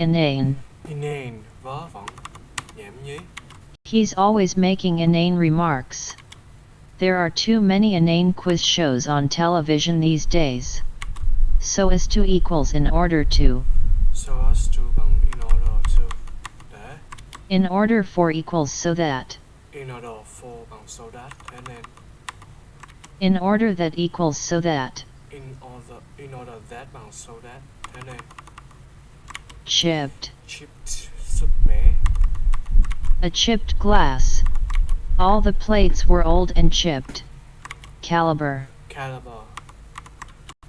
Inane. Inane, vớ vẩn, nhảm nhí. He's always making inane remarks. There are too many inane quiz shows on television these days. So as to equals in order to. So as to bằng in order to. Để. In order for equals so that. In order for bằng so that, thế nên. In order that equals so that. In order that bằng so that, thế nên. Chipped. Chipped, sứt mẻ. A chipped glass. All the plates were old and chipped. Caliber. Caliber.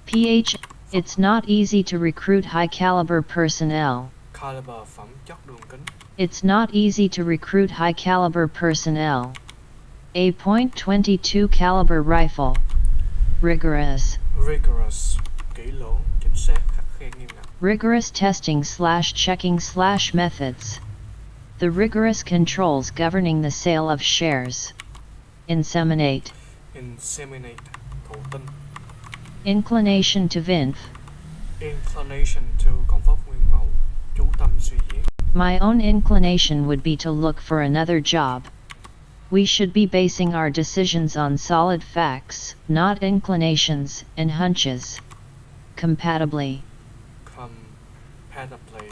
PH. It's not easy to recruit high-caliber personnel. Caliber, phẩm chất đường kính. It's not easy to recruit high-caliber personnel. A .22 caliber rifle. Rigorous. Rigorous, kỹ lưỡng, chính xác, khắt khe nghiêm ngặt. Rigorous testing / checking / methods. The rigorous controls governing the sale of shares. Inseminate. Inseminate, thụ tinh. Inclination to vinf. Inclination to, cộng pháp nguyên mẫu, chú tâm suy diễn. My own inclination would be to look for another job. We should be basing our decisions on solid facts, not inclinations and hunches. Compatibly. Compatibly,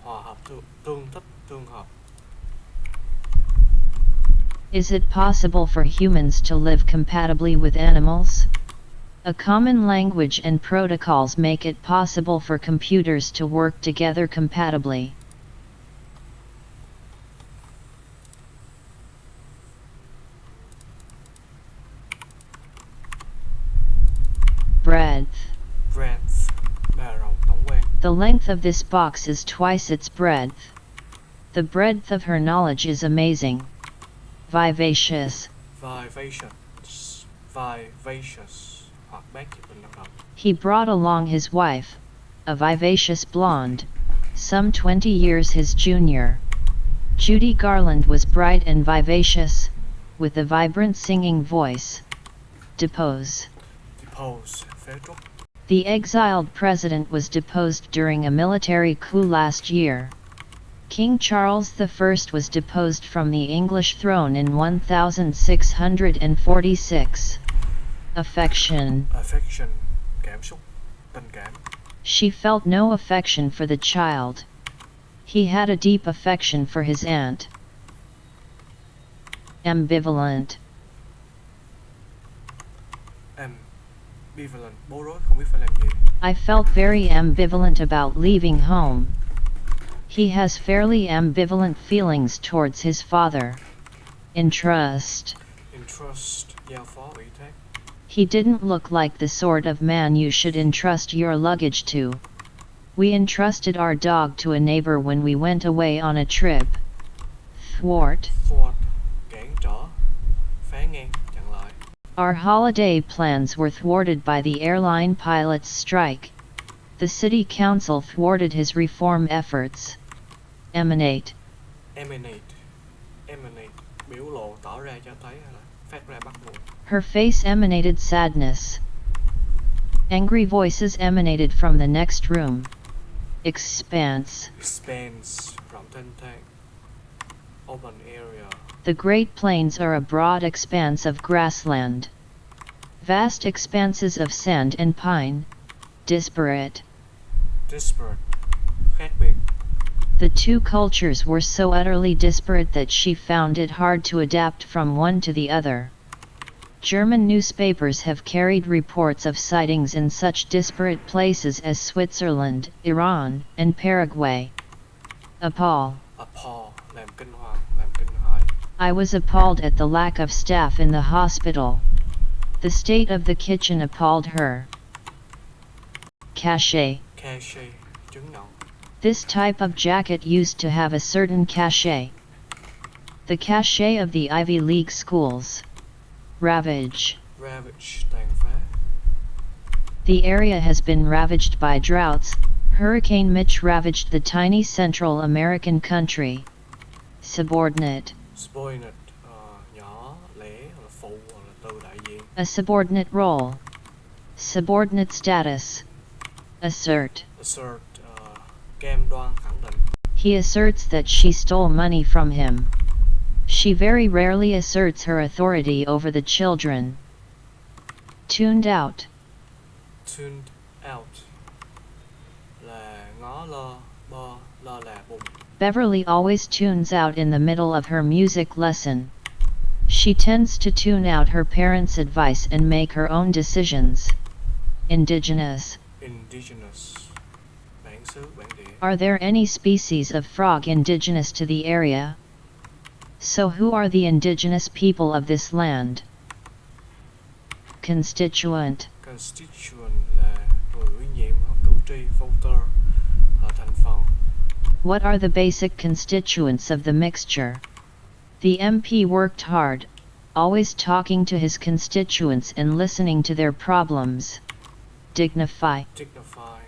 hòa hợp tương thích, tương hợp. Is it possible for humans to live compatibly with animals? A common language and protocols make it possible for computers to work together compatibly. Breadth. Breadth, bề rộng tổng quan. The length of this box is twice its breadth. The breadth of her knowledge is amazing. Vivacious. Vivacious. Vivacious. Hoạt bát nhiệt tình năng động. He brought along his wife, a vivacious blonde, some 20 years his junior. Judy Garland was bright and vivacious, with a vibrant singing voice. Depose. Depose, phế truất. The exiled president was deposed during a military coup last year. King Charles I was deposed from the English throne in 1646. Affection. Affection, cảm xúc, tình cảm. She felt no affection for the child. He had a deep affection for his aunt. Ambivalent. Ambivalent, bối rối, không biết phải làm gì. I felt very ambivalent about leaving home. He has fairly ambivalent feelings towards his father. Entrust. Entrust, giao phó, ủy thác. He didn't look like the sort of man you should entrust your luggage to. We entrusted our dog to a neighbor when we went away on a trip. Thwart. Thwart, cản trở, phá ngang, chặn lại. Our holiday plans were thwarted by the airline pilots' strike. The city council thwarted his reform efforts. Emanate. Emanate. Emanate, biểu lộ, tỏ ra, cho thấy hay là phát ra, bắt nguồn. Her face emanated sadness. Angry voices emanated from the next room. Expanse. Expanse, rộng thênh thang. Open area. The Great Plains are a broad expanse of grassland. Vast expanses of sand and pine. Disparate. Disparate, khác biệt. The two cultures were so utterly disparate that she found it hard to adapt from one to the other. German newspapers have carried reports of sightings in such disparate places as Switzerland, Iran, and Paraguay. Appall. Appall, làm kinh hoàng, làm kinh hãi. I was appalled at the lack of staff in the hospital. The state of the kitchen appalled her. Cachet. Cachet, chứng nhận. This type of jacket used to have a certain cachet. The cachet of the Ivy League schools. Ravage. Ravage, tàn phá. The area has been ravaged by droughts. Hurricane Mitch ravaged the tiny Central American country. Subordinate. Subordinate, nhỏ, lẻ, hoặc là phụ, hoặc là từ đại diện. A subordinate role. Subordinate status. Assert. Assert, Cam đoan khẳng định. He asserts that she stole money from him. She very rarely asserts her authority over the children. Tuned out. Tuned out là ngó lơ, bơ, lơ là bùng. Beverly always tunes out in the middle of her music lesson. She tends to tune out her parents' advice and make her own decisions. Indigenous. Indigenous. Bản xứ, bản địa. Are there any species of frog indigenous to the area? So who are the indigenous people of this land? Constituent. Constituent là người ủy nhiệm hoặc cử tri, voter, thành phần. What are the basic constituents of the mixture? The MP worked hard, always talking to his constituents and listening to their problems. Dignify. Dignify.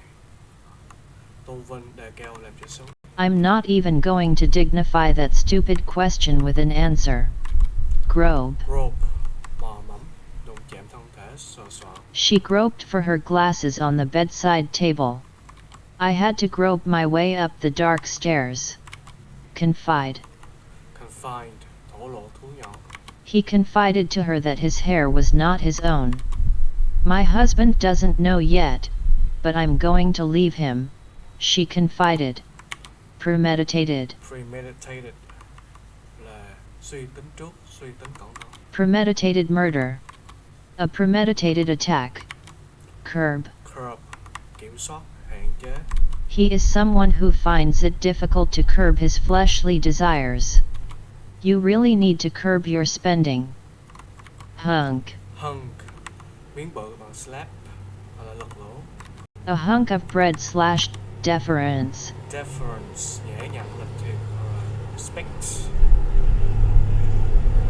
Tôn vinh, đề cao, làm cho xứng. I'm not even going to dignify that stupid question with an answer. Grope. Rope. Mò mẫm, đụng chạm thân thể, sờ soạng. She groped for her glasses on the bedside table. I had to grope my way up the dark stairs. Confide. Confined, thổ lộ, thú nhận. He confided to her that his hair was not his own. My husband doesn't know yet, but I'm going to leave him, she confided. Premeditated. Premeditated là suy tính trước, suy tính cẩn thận. Premeditated murder. A premeditated attack. Curb. Curb, kiểm soát, hạn chế. He is someone who finds it difficult to curb his fleshly desires. You really need to curb your spending. Hunk. Hunk, miếng bự bằng slap, hoặc là lật lỗ. A hunk of bread / deference. Deference, nhã nhặn, lịch thiệp, hoặc là respect.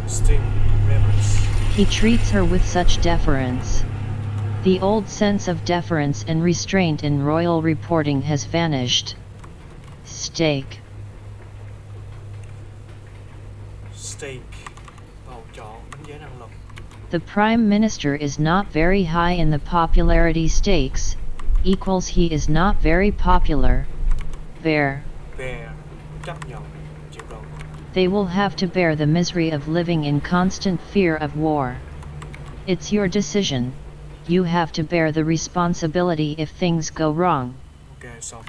Esteem, reverence. He treats her with such deference. The old sense of deference and restraint in royal reporting has vanished. Stake. Stake, bầu chọn, đánh giá năng lực. The Prime Minister is not very high in the popularity stakes, equals he is not very popular. Bear. Bear, chấp nhận, chịu đựng. They will have to bear the misery of living in constant fear of war. It's your decision. You have to bear the responsibility if things go wrong. Ok, xong.